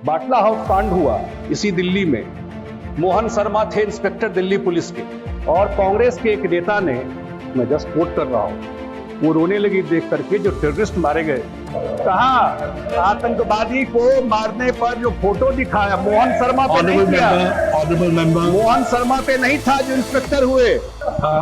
बाटला house कांड हुआ इसी दिल्ली में। मोहन शर्मा थे इंस्पेक्टर दिल्ली पुलिस के, और कांग्रेस के एक नेता ने, मैं जस्ट कोट कर रहा हूं, वो रोने लगी देख करके जो टेररिस्ट मारे गए। कहा आतंकवादी को मारने पर जो फोटो दिखाया मोहन शर्मा पे नहीं किया, ऑनरेबल मेंबर मोहन शर्मा पे नहीं था जो इंस्पेक्टर हुए।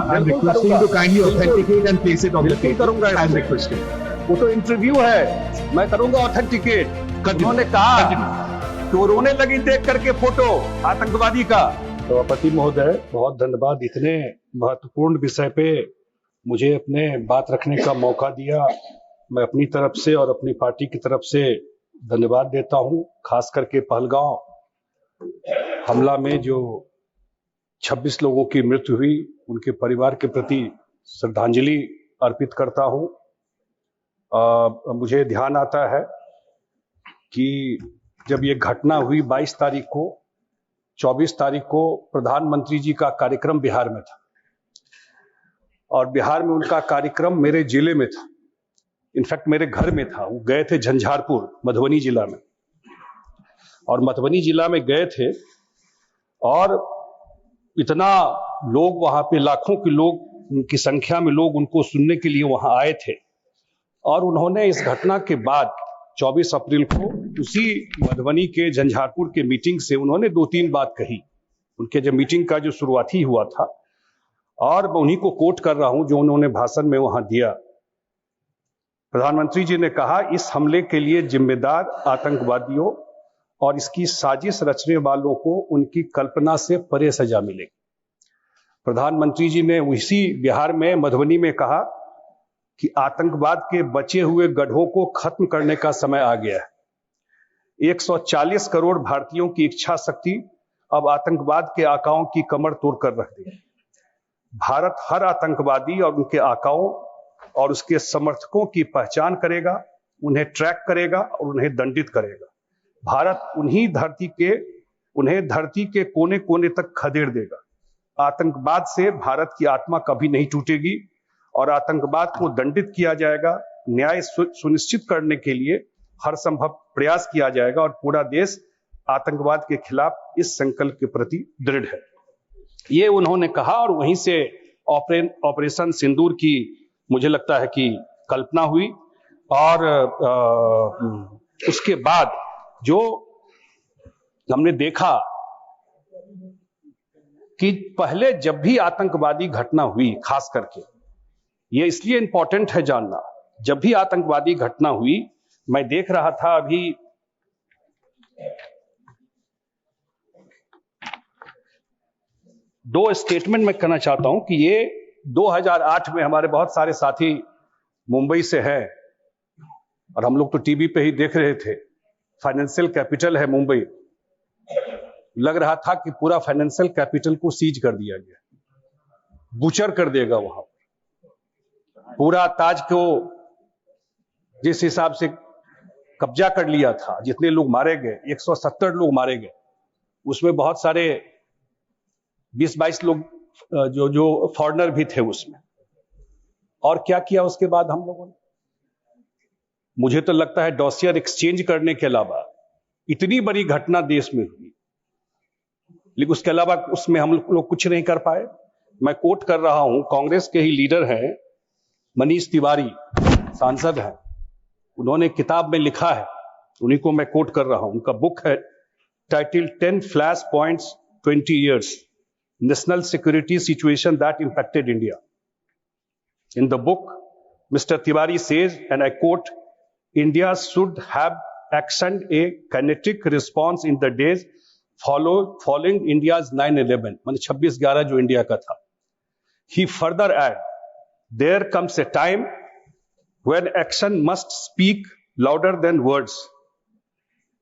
I'm requesting to kindly authenticate and place it on the बिल्कुल page. करूंगा। I'm requesting. वो तो इंटरव्यू है, मैं करूंगा ऑथेंटिकेट। उन्होंने कहा कि वो रोने लगी देख करके फोटो आतंकवादी का। सभापति महोदय, बहुत धन्यवाद इतने महत्वपूर्ण विषय पे मुझे अपने बात रखने का मौका दिया। मैं अपनी तरफ से और अपनी पार्टी की तरफ से धन्यवाद देता हूं। खास करके पहलगांव हमला में जो 26 लोगों की मृत्यु हुई, उनके परिवार के प्रति श्रद्धांजलि अर्पित करता हूं। मुझे ध्यान आता है कि जब ये घटना हुई 22 तारीख को, 24 तारीख को प्रधानमंत्री जी का कार्यक्रम बिहार में था, और बिहार में उनका कार्यक्रम मेरे जिले में था, इनफैक्ट मेरे घर में था। वो गए थे झंझारपुर, मधुबनी जिला में, और मधुबनी जिला में गए थे, और इतना लोग वहां पे, लाखों के लोग की संख्या में लोग उनको सुनने के लिए वहां आए थे। और उन्होंने इस घटना के बाद 24 अप्रैल को उसी मधुबनी के झंझारपुर के मीटिंग से उन्होंने 2-3 बात कही। उनके जब मीटिंग का जो शुरुआती हुआ था, और मैं उन्हीं को कोट कर रहा हूं जो उन्होंने भाषण में वहां दिया। प्रधानमंत्री जी ने कहा, इस हमले के लिए जिम्मेदार आतंकवादियों और इसकी साजिश रचने वालों को उनकी कल्पना से परे सजा मिलेगी। प्रधानमंत्री जी ने उसी बिहार में मधुबनी में कहा कि आतंकवाद के बचे हुए गड्ढों को खत्म करने का समय आ गया है। 140 करोड़ भारतीयों की इच्छा शक्ति अब आतंकवाद के आकाओं की कमर तोड़ कर रख दी। भारत हर आतंकवादी और उनके आकाओं और उसके समर्थकों की पहचान करेगा, उन्हें ट्रैक करेगा और उन्हें दंडित करेगा। भारत उन्हें धरती के कोने कोने तक खदेड़ देगा। आतंकवाद से भारत की आत्मा कभी नहीं टूटेगी, और आतंकवाद को दंडित किया जाएगा। न्याय सुनिश्चित करने के लिए हर संभव प्रयास किया जाएगा, और पूरा देश आतंकवाद के खिलाफ इस संकल्प के प्रति दृढ़ है। ये उन्होंने कहा, और वहीं से ऑपरेशन सिंदूर की मुझे लगता है कि कल्पना हुई। और उसके बाद जो हमने देखा कि पहले जब भी आतंकवादी घटना हुई, खास करके ये इसलिए इंपॉर्टेंट है जानना, जब भी आतंकवादी घटना हुई, मैं देख रहा था अभी दो स्टेटमेंट मैं करना चाहता हूं कि ये 2008 में हमारे बहुत सारे साथी मुंबई से हैं, और हम लोग तो टीवी पे ही देख रहे थे। फाइनेंशियल कैपिटल है मुंबई, लग रहा था कि पूरा फाइनेंशियल कैपिटल को सीज कर दिया गया, बुचर कर देगा वहां। पूरा ताज को जिस हिसाब से कब्जा कर लिया था, जितने लोग मारे गए, 170 लोग मारे गए, उसमें बहुत सारे 20-22 लोग जो फॉरेनर भी थे उसमें। और क्या किया उसके बाद हम लोगों ने? मुझे तो लगता है डॉसियर एक्सचेंज करने के अलावा इतनी बड़ी घटना देश में हुई, लेकिन उसके अलावा उसमें हम लोग कुछ नहीं कर पाए। मैं कोट कर रहा हूं, कांग्रेस के ही लीडर हैं मनीष तिवारी, सांसद हैं, उन्होंने किताब में लिखा है, उन्हीं को मैं कोट कर रहा हूं। उनका बुक है title 10 flash points 20 years national security situation that impacted India. In the book mister Tiwari says, and I quote, India should have actioned a kinetic response in the days following India's 9/11, माने 26/11 जो India का था। He further add, there comes a time when action must speak louder than words.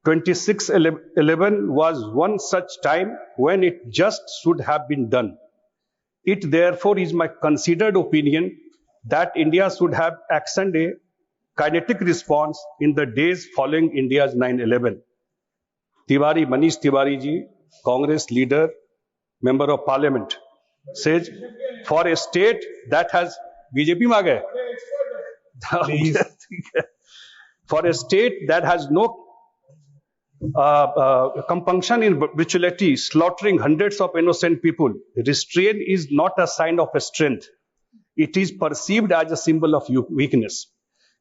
26/11 was one such time when it just should have been done. It therefore is my considered opinion that India should have actioned a kinetic response in the days following India's 9/11. Tiwari, Manish Tiwari ji, Congress leader, member of parliament, says, for a state that has BJP में आ गए, for a state that has no compunction in brutality, slaughtering hundreds of innocent people. Restraint is not a sign of strength. It is perceived as a symbol of weakness.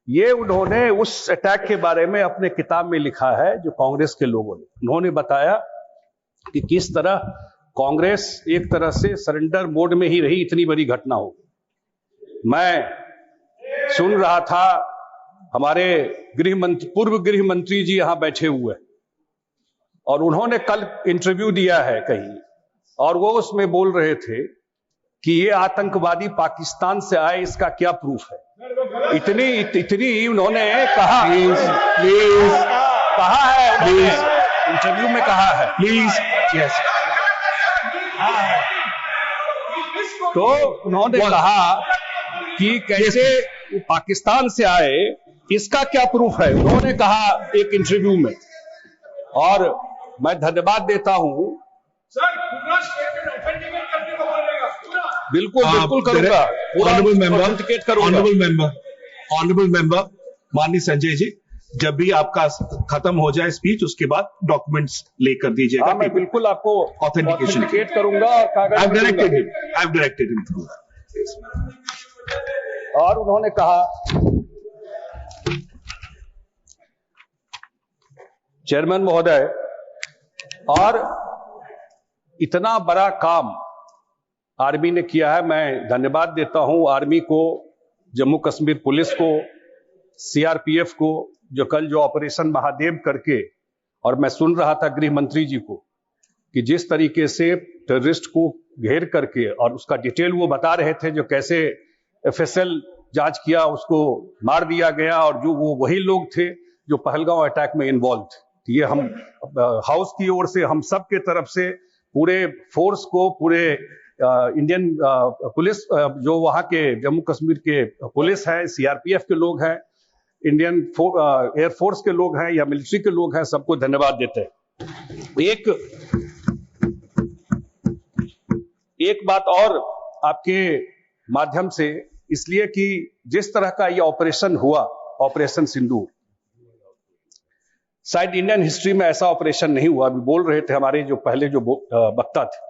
ये उन्होंने उस attack के बारे में अपने किताब में लिखा है, जो कांग्रेस के लोगों ने। उन्होंने बताया कि किस तरह कांग्रेस एक तरह से सरेंडर मोड में ही रही, इतनी बड़ी घटना हो। मैं सुन रहा था, हमारे पूर्व गृह मंत्री जी यहां बैठे हुए हैं, और उन्होंने कल इंटरव्यू दिया है कहीं, और वो उसमें बोल रहे थे कि ये आतंकवादी पाकिस्तान से आए, इसका क्या प्रूफ है। इतनी उन्होंने कहा, प्लीज कहा है, प्लीज इंटरव्यू में कहा है, प्लीज यस। तो उन्होंने कहा कि कैसे पाकिस्तान से आए, इसका क्या प्रूफ है, उन्होंने कहा एक इंटरव्यू में। और मैं धन्यवाद देता हूं, बिल्कुल बिल्कुल करूंगा, ऑनरेबल मेंबर माननीय संजय जी, जब भी आपका खत्म हो जाए स्पीच, उसके बाद डॉक्यूमेंट्स लेकर दीजिएगा। मैं बिल्कुल आपको ऑथेंटिकेट करूंगा और कागज I've directed him through that. और उन्होंने कहा, चेयरमैन महोदय, और इतना बड़ा काम आर्मी ने किया है। मैं धन्यवाद देता हूं आर्मी को, जम्मू कश्मीर पुलिस को, सीआरपीएफ को, जो कल जो ऑपरेशन महादेव करके, और मैं सुन रहा था गृह मंत्री जी को कि जिस तरीके से टेररिस्ट को घेर करके, और उसका डिटेल वो बता रहे थे, जो कैसे एफएसएल जांच किया, उसको मार दिया गया, और जो वो वही लोग थे जो पहलगांव अटैक में इन्वॉल्व थे। ये हम हाउस की ओर से, हम सब के तरफ से पूरे फोर्स को, पूरे इंडियन पुलिस, जो वहां के जम्मू कश्मीर के पुलिस है, सीआरपीएफ के लोग हैं, इंडियन एयरफोर्स के लोग हैं या मिलिट्री के लोग हैं, सबको धन्यवाद देते हैं। एक बात और आपके माध्यम से, इसलिए कि जिस तरह का ये ऑपरेशन हुआ, ऑपरेशन सिंदूर, शायद इंडियन हिस्ट्री में ऐसा ऑपरेशन नहीं हुआ। अभी बोल रहे थे हमारे जो पहले जो वक्ता थे,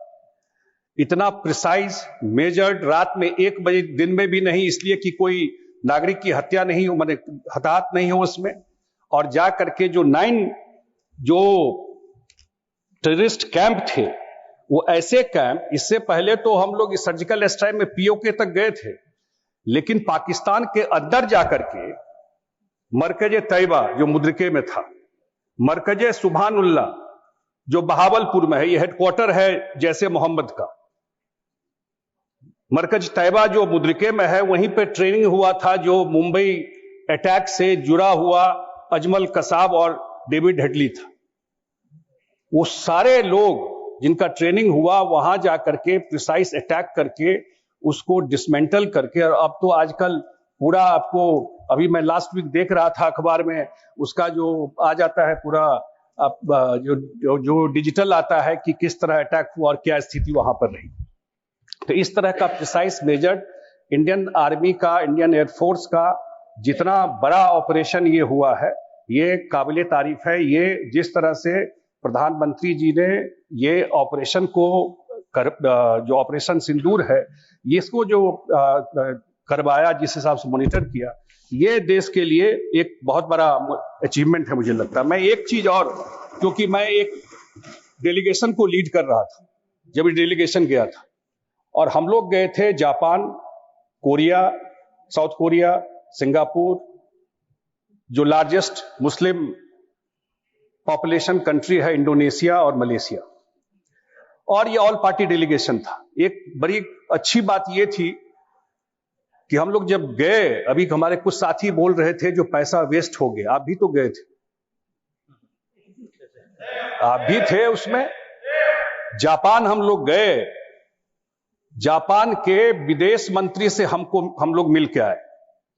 इतना प्रिसाइज, मेजर्ड, रात में 1 बजे, दिन में भी नहीं, इसलिए कि कोई नागरिक की हत्या नहीं हो, माने हताहत नहीं हो उसमें। और जा करके जो 9 जो टेररिस्ट कैंप थे, वो ऐसे कैंप, इससे पहले तो हम लोग इस सर्जिकल स्ट्राइक में पीओके तक गए थे, लेकिन पाकिस्तान के अंदर जाकर के मरकज तैयबा जो मुद्रिके में था, मरकज सुभानुल्लाह जो बहावलपुर में है, ये हेडक्वार्टर है जैसे मोहम्मद का, मरकज तैयबा जो मुद्रिके में है, वहीं पे ट्रेनिंग हुआ था जो मुंबई अटैक से जुड़ा हुआ अजमल कसाब और डेविड हेडली था। वो सारे लोग जिनका ट्रेनिंग हुआ, वहां जाकर के प्रिसाइज अटैक करके, उसको डिसमेंटल करके, और अब तो आजकल पूरा आपको, अभी मैं लास्ट वीक देख रहा था अखबार में, उसका जो आ जाता है पूरा जो डिजिटल आता है कि किस तरह अटैक हुआ और क्या स्थिति वहां पर रही। तो इस तरह का प्रिसाइज मेजर्ड इंडियन आर्मी का, इंडियन एयरफोर्स का जितना बड़ा ऑपरेशन ये हुआ है, ये काबिले तारीफ है। ये जिस तरह से प्रधानमंत्री जी ने ये ऑपरेशन को जो ऑपरेशन सिंदूर है, इसको जो करवाया, जिस हिसाब से मॉनिटर किया, ये देश के लिए एक बहुत बड़ा अचीवमेंट है मुझे लगता है। मैं एक चीज और, क्योंकि मैं एक डेलीगेशन को लीड कर रहा था जब ये डेलीगेशन गया था, और हम लोग गए थे Japan, Korea, south Korea, Singapore, जो लार्जेस्ट मुस्लिम पॉपुलेशन कंट्री है, इंडोनेशिया और मलेशिया, और ये ऑल पार्टी डेलीगेशन था। एक बड़ी अच्छी बात ये थी कि हम लोग जब गए, अभी हमारे कुछ साथी बोल रहे थे जो पैसा वेस्ट हो गया, आप भी तो गए थे, आप भी थे उसमें। जापान हम लोग गए, जापान के विदेश मंत्री से हम लोग मिल के आए,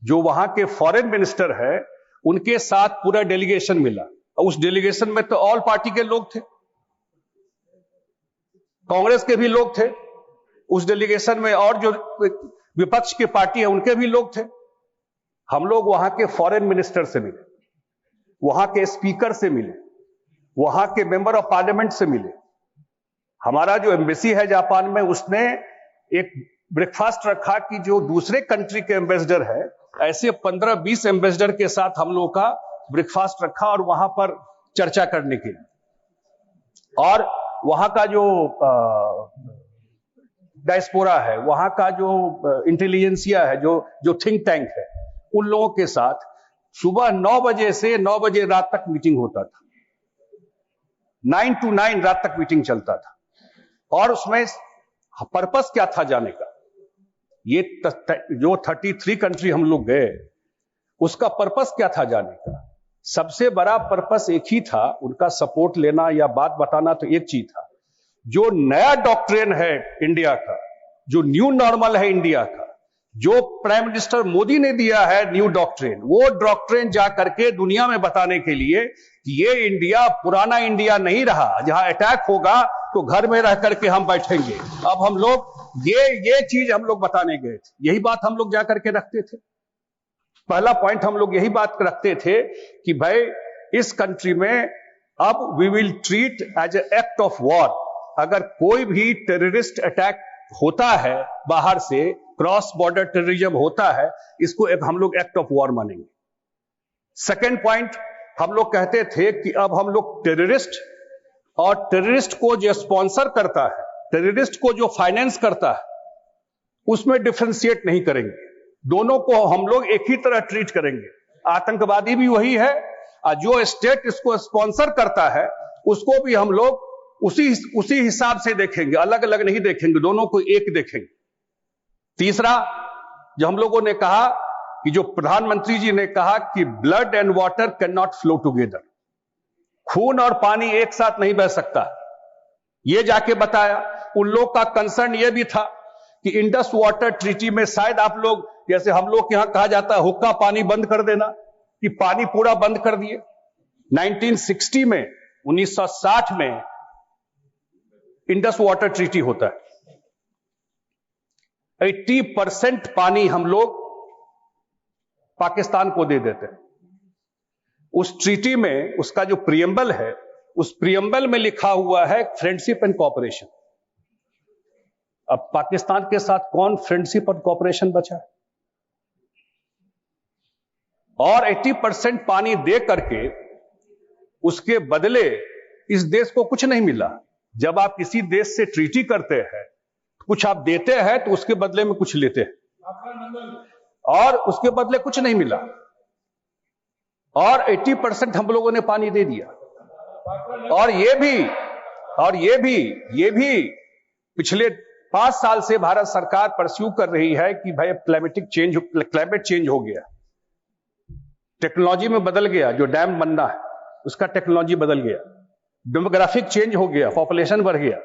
जो वहां के फॉरेन मिनिस्टर है, उनके साथ पूरा डेलीगेशन मिला। और उस डेलीगेशन में तो ऑल पार्टी के लोग थे, कांग्रेस के भी लोग थे उस डेलीगेशन में, और जो विपक्ष की पार्टी है उनके भी लोग थे। हम लोग वहां के फॉरेन मिनिस्टर से मिले, वहां के स्पीकर से मिले, वहां के मेंबर ऑफ पार्लियामेंट से मिले। हमारा जो एम्बेसी है जापान में, उसने एक ब्रेकफास्ट रखा कि जो दूसरे कंट्री के एम्बेसडर है, ऐसे 15-20 एम्बेसडर के साथ हम लोगों का ब्रेकफास्ट रखा और वहां पर चर्चा करने के लिए। और वहां का जो डायस्पोरा है, वहां का जो इंटेलिजेंसिया है, जो थिंक टैंक है, उन लोगों के साथ सुबह 9 बजे से 9 बजे रात तक मीटिंग होता था। 9 to 9 रात तक मीटिंग चलता था। और उसमें पर्पस क्या था जाने का? ये जो 33 कंट्री हम लोग गए, उसका पर्पस क्या था जाने का? सबसे बड़ा पर्पस एक ही था, उनका सपोर्ट लेना या बात बताना तो एक चीज था। जो नया डॉक्ट्रिन है इंडिया का, जो न्यू नॉर्मल है इंडिया का, जो प्राइम मिनिस्टर मोदी ने दिया है न्यू डॉक्ट्रिन, वो डॉक्ट्रिन जा करके दुनिया में बताने के लिए कि ये इंडिया पुराना इंडिया नहीं रहा, जहां अटैक होगा तो घर में रह करके हम बैठेंगे। अब हम लोग ये चीज हम लोग बताने गए थे, यही बात हम लोग जा करके रखते थे। पहला पॉइंट हम लोग यही बात रखते थे कि भाई इस कंट्री में अब we will treat as a act of war. अगर कोई भी टेररिस्ट अटैक होता है बाहर से, क्रॉस बॉर्डर टेररिज्म होता है, इसको एक हम लोग एक्ट ऑफ वॉर मानेंगे। सेकेंड पॉइंट, हम लोग कहते थे कि अब हम लोग टेररिस्ट और टेररिस्ट को जो स्पॉन्सर करता है, टेररिस्ट को जो फाइनेंस करता है, उसमें डिफरेंशिएट नहीं करेंगे। दोनों को हम लोग एक ही तरह ट्रीट करेंगे। आतंकवादी भी वही है और जो स्टेट इसको स्पॉन्सर करता है उसको भी हम लोग उसी हिसाब से देखेंगे, अलग अलग नहीं देखेंगे, दोनों को एक देखेंगे। तीसरा, जो हम लोगों ने कहा कि जो प्रधानमंत्री जी ने कहा कि blood and water can not flow together, खून और पानी एक साथ नहीं बह सकता, ये जाके बताया। उन लोग का कंसर्न ये भी था कि इंडस वाटर ट्रीटी में शायद आप लोग, जैसे हम लोग यहां कहा जाता है हुक्का पानी बंद कर देना, कि पानी पूरा बंद कर दिए। 1960 में, 1960 में इंडस वाटर ट्रीटी होता है। 80% पानी हम लोग पाकिस्तान को दे देते हैं। उस ट्रीटी में उसका जो प्रियम्बल है, उस प्रियम्बल में लिखा हुआ है फ्रेंडशिप एंड कोऑपरेशन। अब पाकिस्तान के साथ कौन फ्रेंडशिप और कोऑपरेशन बचा है? और 80% पानी दे करके उसके बदले इस देश को कुछ नहीं मिला। जब आप किसी देश से ट्रीटी करते हैं, कुछ आप देते हैं तो उसके बदले में कुछ लेते हैं, और उसके बदले कुछ नहीं मिला। और 80% हम लोगों ने पानी दे दिया। और ये भी पिछले 5 साल से भारत सरकार परस्यू कर रही है कि भाई क्लाइमेट चेंज हो गया, टेक्नोलॉजी में बदल गया, जो डैम बनना है उसका टेक्नोलॉजी बदल गया, डेमोग्राफिक चेंज हो गया, पॉपुलेशन बढ़ गया,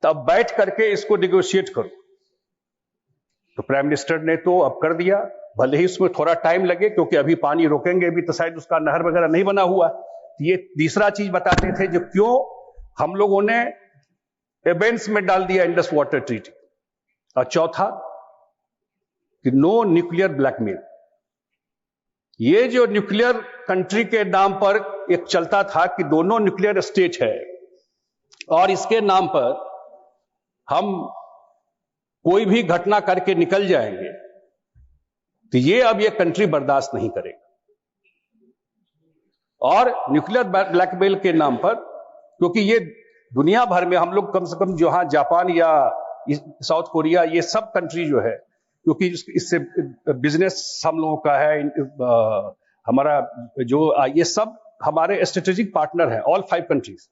तब बैठ करके इसको निगोशिएट करो। तो प्राइम मिनिस्टर ने तो अब कर दिया, भले ही उसमें थोड़ा टाइम लगे, क्योंकि अभी पानी रोकेंगे भी तो शायद उसका नहर वगैरह नहीं बना हुआ। ये तीसरा चीज बताते थे जो क्यों हम लोगों ने एबेंस में डाल दिया इंडस वाटर ट्रीटी। और चौथा कि नो न्यूक्लियर ब्लैकमेल। ये जो न्यूक्लियर कंट्री के नाम पर एक चलता था कि दोनों न्यूक्लियर स्टेट है और इसके नाम पर हम कोई भी घटना करके निकल जाएंगे, तो ये अब ये कंट्री बर्दाश्त नहीं करेगा। और न्यूक्लियर ब्लैकमेल के नाम पर, क्योंकि ये दुनिया भर में हम लोग कम से कम जहां जापान या साउथ कोरिया, ये सब कंट्री जो है, क्योंकि इससे बिजनेस हम लोगों का है, हमारा जो ये सब हमारे स्ट्रेटेजिक पार्टनर हैं, ऑल 5 कंट्रीज।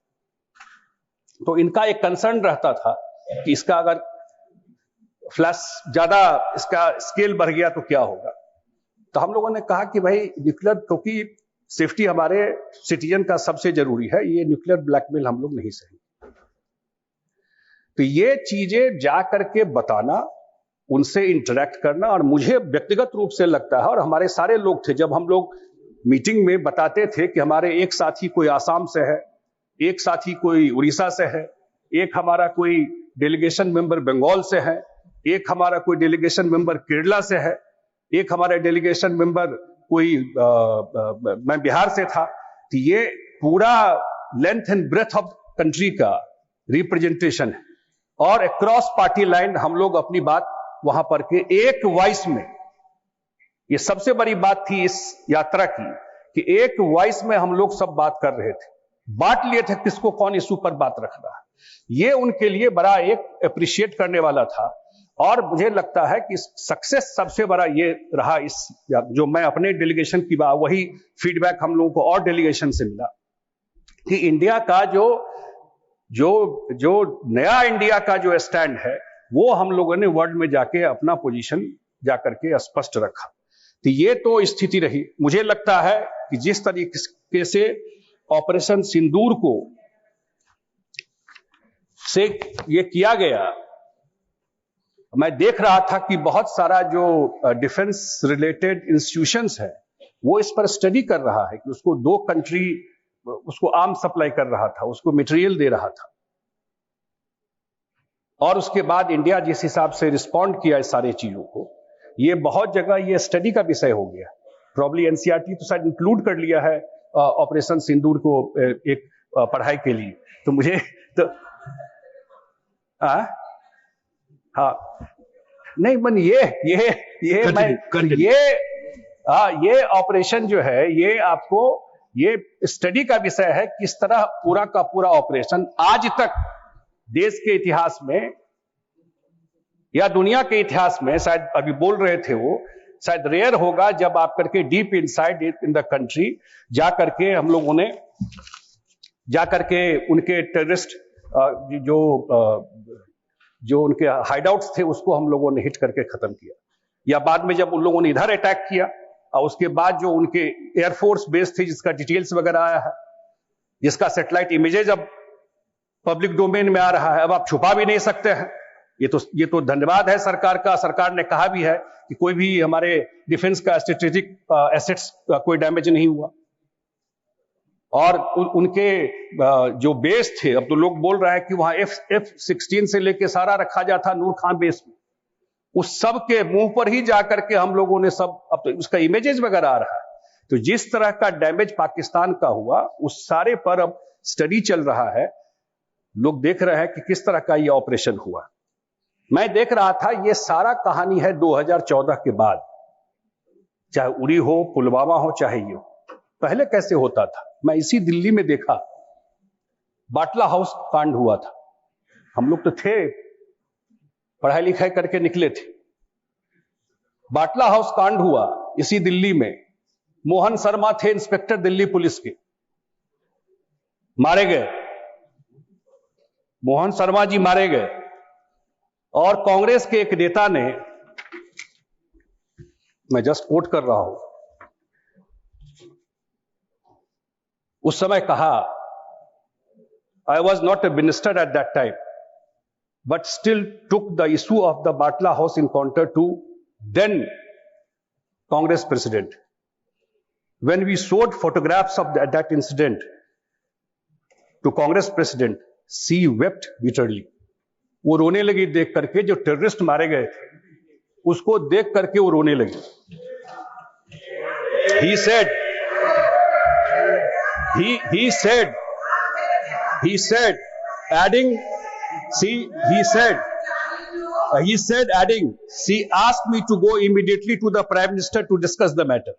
तो इनका एक कंसर्न रहता था कि इसका अगर फ्लैश ज्यादा इसका स्केल बढ़ गया तो क्या होगा। तो हम लोगों ने कहा कि भाई न्यूक्लियर, क्योंकि सेफ्टी हमारे सिटीजन का सबसे जरूरी है, ये न्यूक्लियर ब्लैकमेल हम लोग नहीं सही। तो ये चीजें जा करके बताना, उनसे इंटरेक्ट करना, और मुझे व्यक्तिगत रूप से लगता है, और हमारे सारे लोग थे, जब हम लोग मीटिंग में बताते थे कि हमारे एक साथी कोई आसाम से है, एक साथी कोई उड़ीसा से है, एक हमारा कोई डेलीगेशन मेंबर बंगाल से है, एक हमारा कोई डेलीगेशन मेंबर केरला से है, एक हमारा डेलीगेशन मेंबर कोई मैं बिहार से था। तो ये पूरा length and breadth of country का रिप्रेजेंटेशन है और अक्रॉस पार्टी लाइन हम लोग अपनी बात वहां पर के एक वॉइस में, ये सबसे बड़ी बात थी इस यात्रा की कि एक वॉइस में हम लोग सब बात कर रहे थे, बांट लिए थे किसको कौन इशू पर बात रखना है। ये उनके लिए बड़ा एक अप्रिशिएट करने वाला था और मुझे लगता है कि सक्सेस सबसे बड़ा ये रहा इस, जो मैं अपने डेलीगेशन की बात, वही फीडबैक हम लोगों को और डेलीगेशन से मिला कि इंडिया का जो नया इंडिया का जो स्टैंड है वो हम लोगों ने वर्ल्ड में जाके अपना पोजीशन जाकर के स्पष्ट रखा। तो ये तो स्थिति रही। मुझे लगता है कि जिस तरीके से ऑपरेशन सिंदूर को से ये किया गया, मैं देख रहा था कि बहुत सारा जो डिफेंस रिलेटेड इंस्टीट्यूशंस है वो इस पर स्टडी कर रहा है कि उसको दो कंट्री उसको आर्म सप्लाई कर रहा था, उसको मटेरियल दे रहा था और उसके बाद इंडिया जिस हिसाब से रिस्पॉन्ड किया इस सारी चीजों को, ये बहुत जगह ये स्टडी का विषय हो गया। प्रॉब्ली एनसीईआरटी तो शायद इंक्लूड कर लिया है ऑपरेशन सिंदूर को एक पढ़ाई के लिए। तो मुझे तो हाँ नहीं मन ये ऑपरेशन जो है ये आपको ये स्टडी का विषय है, किस तरह पूरा का पूरा ऑपरेशन आज तक देश के इतिहास में या दुनिया के इतिहास में, शायद अभी बोल रहे थे वो, शायद रेयर होगा जब आप करके deep inside in the country जा करके हम लोगों ने जा करके उनके टेररिस्ट जो उनके हाइडआउट्स थे उसको हम लोगों ने हिट करके खत्म किया, या बाद में जब उन लोगों ने इधर अटैक किया और उसके बाद जो उनके एयरफोर्स बेस थे जिसका डिटेल्स वगैरह आया है, जिसका सैटेलाइट इमेजेज अब पब्लिक डोमेन में आ रहा है, अब आप छुपा भी नहीं सकते हैं। ये तो धन्यवाद है सरकार का। सरकार ने कहा भी है कि कोई भी हमारे डिफेंस का स्ट्रेटेजिक एसेट्स का कोई डैमेज नहीं हुआ और उनके जो बेस थे, अब तो लोग बोल रहे हैं कि वहां F-16 से लेके सारा रखा जाता नूर खान बेस में, उस सब के मुंह पर ही जाकर के हम लोगों ने सब, अब तो उसका इमेजेस वगैरह आ रहा है। तो जिस तरह का डैमेज पाकिस्तान का हुआ उस सारे पर अब स्टडी चल रहा है, लोग देख रहे हैं कि किस तरह का ये ऑपरेशन हुआ। मैं देख रहा था ये सारा कहानी है 2014 के बाद, चाहे उरी हो, पुलवामा हो, चाहे ये हो। पहले कैसे होता था, मैं इसी दिल्ली में देखा, बाटला हाउस कांड हुआ था। हम लोग तो थे, पढ़ाई लिखाई करके निकले थे। बाटला हाउस कांड हुआ इसी दिल्ली में। मोहन शर्मा थे इंस्पेक्टर दिल्ली पुलिस के, मारे गए। मोहन शर्मा जी मारे गए और कांग्रेस के एक नेता ने, मैं जस्ट कोट कर रहा हूं, उस समय कहा, I was not a minister at that time but still took the issue of the Batla House encounter to then Congress president. When we showed photographs of that incident to Congress president, she wept bitterly. वो रोने लगी देख करके, जो terrorist मारे गए थे उसको देख करके वो रोने लगी। He said, adding, he said, adding, she asked me to go immediately to the Prime Minister to discuss the matter.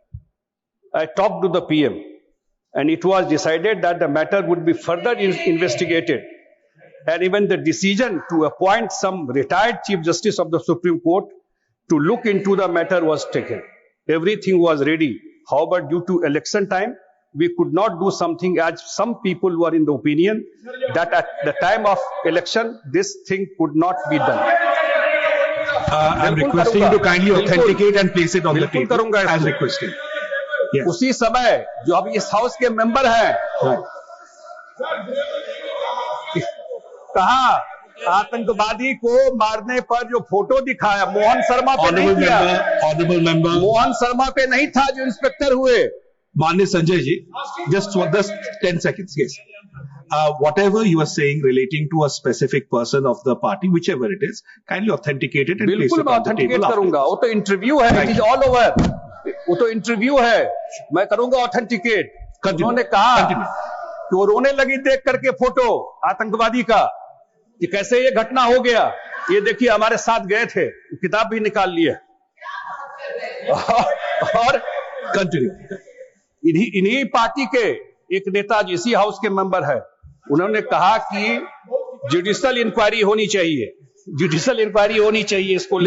I talked to the PM and it was decided that the matter would be further investigated, and even the decision to appoint some retired Chief Justice of the Supreme Court to look into the matter was taken. Everything was ready. However, due to election time, we could not do something, as some people were in the opinion that at the time of election, this thing could not be done. I'm requesting you to kindly authenticate and place it on the table as requested. Yes. उसी समय जो अब इस house के member हैं, कहा आतंकवादी को मारने पर जो फोटो दिखाया, मोहन शर्मा पे नहीं किया। ऑनरेबल मेंबर, मोहन शर्मा पे नहीं था जो इंस्पेक्टर हुए। माननीय Sanjay ji, just 10 seconds, yes. Whatever you are saying relating to a specific person of the party, whichever it is, kindly authenticate it and place बिल्कुल it मैं on the ऑथेंटिकेट table. करूंगा, वो तो इंटरव्यू है, इट इज ऑल ओवर, वो तो interview है, मैं करूंगा ऑथेंटिकेट। उन्होंने कहा कि वो रोने लगी देख करके फोटो आतंकवादी का कि कैसे ये घटना हो गया। ये देखिए हमारे साथ गए थे, किताब भी निकाल लिए। और Continue. इन्हीं पार्टी के एक नेता इसी हाउस के मेंबर है, उन्होंने कहा कि जुडिशियल इंक्वायरी होनी चाहिए, जुडिशियल इंक्वायरी होनी चाहिए इसको।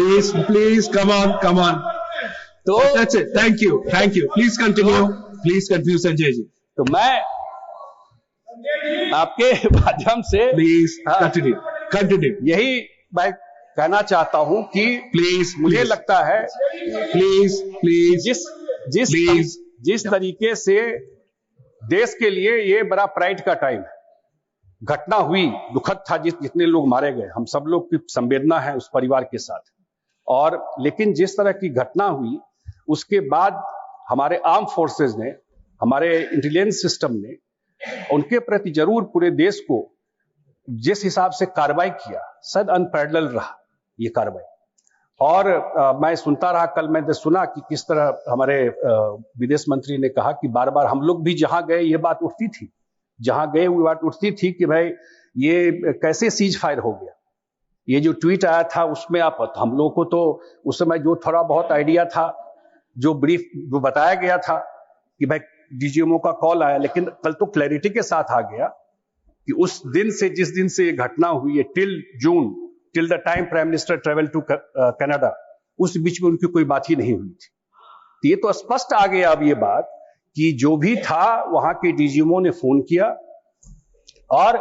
Please, come on. तो That's it. Thank you. Please continue, Sanjay ji. तो मैं आपके माध्यम से Please continue. यही मैं कहना चाहता हूं कि Please, मुझे लगता है please. जिस तरीके से देश के लिए ये बड़ा प्राइड का टाइम है, घटना हुई, दुखद था, जितने लोग मारे गए, हम सब लोग की संवेदना है उस परिवार के साथ। और लेकिन जिस तरह की घटना हुई उसके बाद हमारे आर्म फोर्सेस ने, हमारे इंटेलिजेंस सिस्टम ने उनके प्रति जरूर पूरे देश को जिस हिसाब से कार्रवाई किया, शायद अनपैरेलल रहा ये कार्रवाई। और मैं सुनता रहा, कल मैंने सुना कि किस तरह हमारे विदेश मंत्री ने कहा कि बार बार हम लोग भी जहां गए ये बात उठती थी, जहां गए वो बात उठती थी कि भाई ये कैसे सीज फायर हो गया। ये जो ट्वीट आया था उसमें हम लोगों को तो उस समय जो थोड़ा बहुत आइडिया था, जो ब्रीफ जो बताया गया था कि भाई डीजीएमओ का कॉल आया, लेकिन कल तो क्लैरिटी के साथ आ गया कि उस दिन से, जिस दिन से ये घटना हुई है, till the time prime minister travel to Canada, उस बीच में उनकी कोई बात ही नहीं हुई थी। तो ये तो स्पष्ट आ गया अब ये बात कि जो भी था वहां के डीजीएमओ ने फोन किया और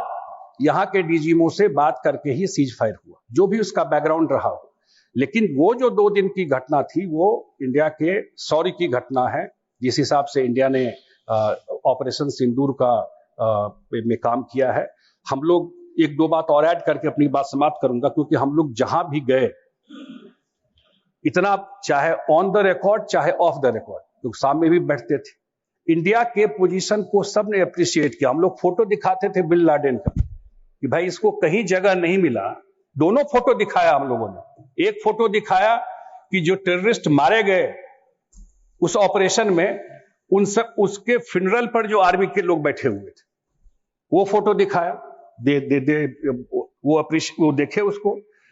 यहां के डीजीएमओ से बात करके ही सीज फायर हुआ, जो भी उसका बैकग्राउंड रहा हो। लेकिन वो जो 2 दिन की घटना थी वो इंडिया के शौर्य की घटना है, जिस हिसाब से इंडिया ने ऑपरेशन सिंदूर का में काम किया है। हम लोग 1-2 बात और ऐड करके अपनी बात समाप्त करूंगा, क्योंकि हम लोग जहां भी गए, इतना चाहे ऑन द रिकॉर्ड चाहे ऑफ द रिकॉर्ड, लोग सामने भी बैठते थे, इंडिया के पोजीशन को सबने अप्रिशिएट किया। हम लोग फोटो दिखाते थे बिन लादेन का कि भाई इसको कहीं जगह नहीं मिला। दोनों फोटो दिखाया हम लोगों ने। एक फोटो दिखाया कि जो टेररिस्ट मारे गए उस ऑपरेशन में, उन सब उसके फ्यूनरल पर जो आर्मी के लोग बैठे हुए थे, वो फोटो दिखाया, वो देखे उसको।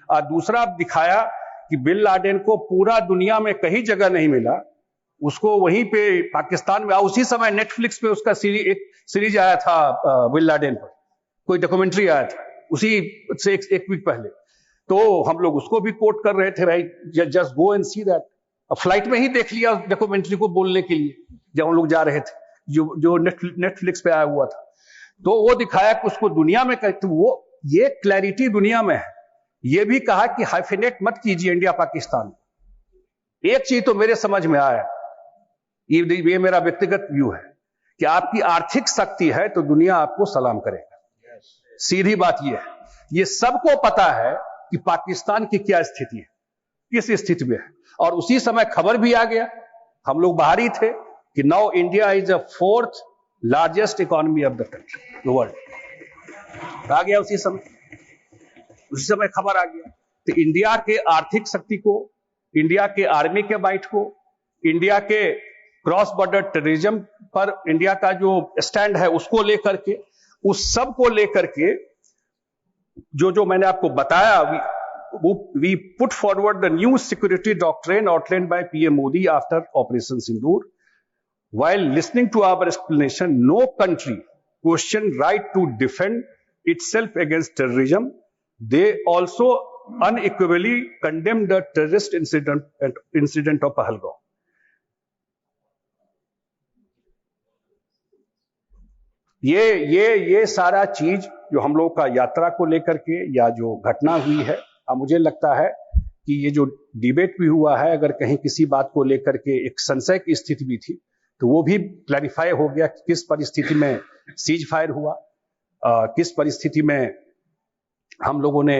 और दूसरा दिखाया कि बिन लादेन को पूरा दुनिया में कहीं जगह नहीं मिला, उसको वहीं पे पाकिस्तान में, उसी समय नेटफ्लिक्स पे उसका एक सीरीज आया था बिन लादेन पर, कोई डॉक्यूमेंट्री आया था उसी से एक वीक पहले। तो हम लोग उसको भी कोट कर रहे थे, भाई just go and see that. Flight में ही देख लिया डॉक्यूमेंट्री को बोलने के लिए, जब हम लोग जा रहे थे, जो नेटफ्लिक्स पे आया हुआ था। तो वो दिखाया कि उसको दुनिया में, तो वो ये क्लैरिटी दुनिया में है। ये भी कहा कि हाइफिनेट मत कीजिए इंडिया पाकिस्तान। एक चीज तो मेरे समझ में आया, ये मेरा व्यक्तिगत व्यू है कि आपकी आर्थिक शक्ति है तो दुनिया आपको सलाम करेगा। सीधी बात ये है, ये सबको पता है कि पाकिस्तान की क्या स्थिति है, किस स्थिति में है। और उसी समय खबर भी आ गया, हम लोग बाहर ही थे, कि now India is the 4th largest economy of the country, world. आ गया उसी समय खबर आ गया। तो इंडिया के आर्थिक शक्ति को, इंडिया के आर्मी के माइट को, इंडिया के क्रॉस बॉर्डर टेररिज्म पर इंडिया का जो स्टैंड है उसको लेकर के, उस सब को लेकर के जो मैंने आपको बताया, we put forward the new security doctrine outlined by PM Modi after operation Sindoor. While listening to our explanation, no country questioned right to defend itself against terrorism. They also unequivocally condemned the terrorist incident of Pahalgam. ये सारा चीज जो हम लोग का यात्रा को लेकर के या जो घटना हुई है, मुझे लगता है कि ये जो डिबेट भी हुआ है, अगर कहीं किसी बात को लेकर के एक संशय की स्थिति भी थी तो वो भी क्लैरिफाई हो गया कि किस परिस्थिति में सीज फायर हुआ, किस परिस्थिति में हम लोगों ने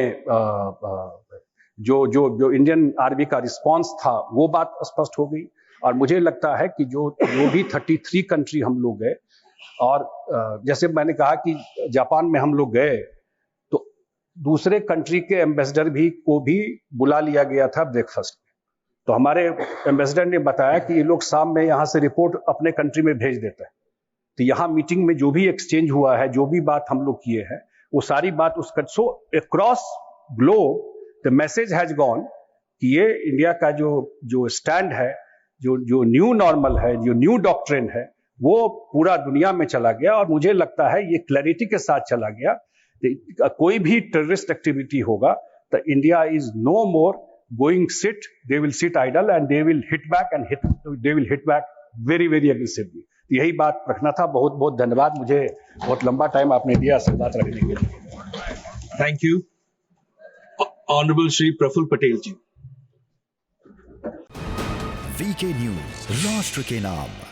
जो इंडियन आर्मी का रिस्पांस था वो बात स्पष्ट हो गई। और मुझे लगता है कि जो भी 33 कंट्री हम लोग गए, और जैसे मैंने कहा कि जापान में हम लोग गए तो दूसरे कंट्री के एम्बेसडर को भी बुला लिया गया था ब्रेकफास्ट में। तो हमारे एम्बेसडर ने बताया कि ये लोग शाम में यहाँ से रिपोर्ट अपने कंट्री में भेज देते हैं। तो यहाँ मीटिंग में जो भी एक्सचेंज हुआ है, जो भी बात हम लोग किए हैं, वो सारी बात उसका so across globe the message has gone कि ये इंडिया का जो स्टैंड है, जो न्यू नॉर्मल है, जो न्यू डॉक्ट्रिन है, वो पूरा दुनिया में चला गया। और मुझे लगता है ये क्लैरिटी के साथ चला गया। कोई भी टेररिस्ट एक्टिविटी होगा तो India is no more going sit, they will sit idle and they will hit back very very aggressively. यही बात रखना था। बहुत बहुत धन्यवाद, मुझे बहुत लंबा टाइम आपने दिया सब बात रखने के लिए। Thank you. Honorable Shri Praful Patel ji. VK News, राष्ट्र के नाम।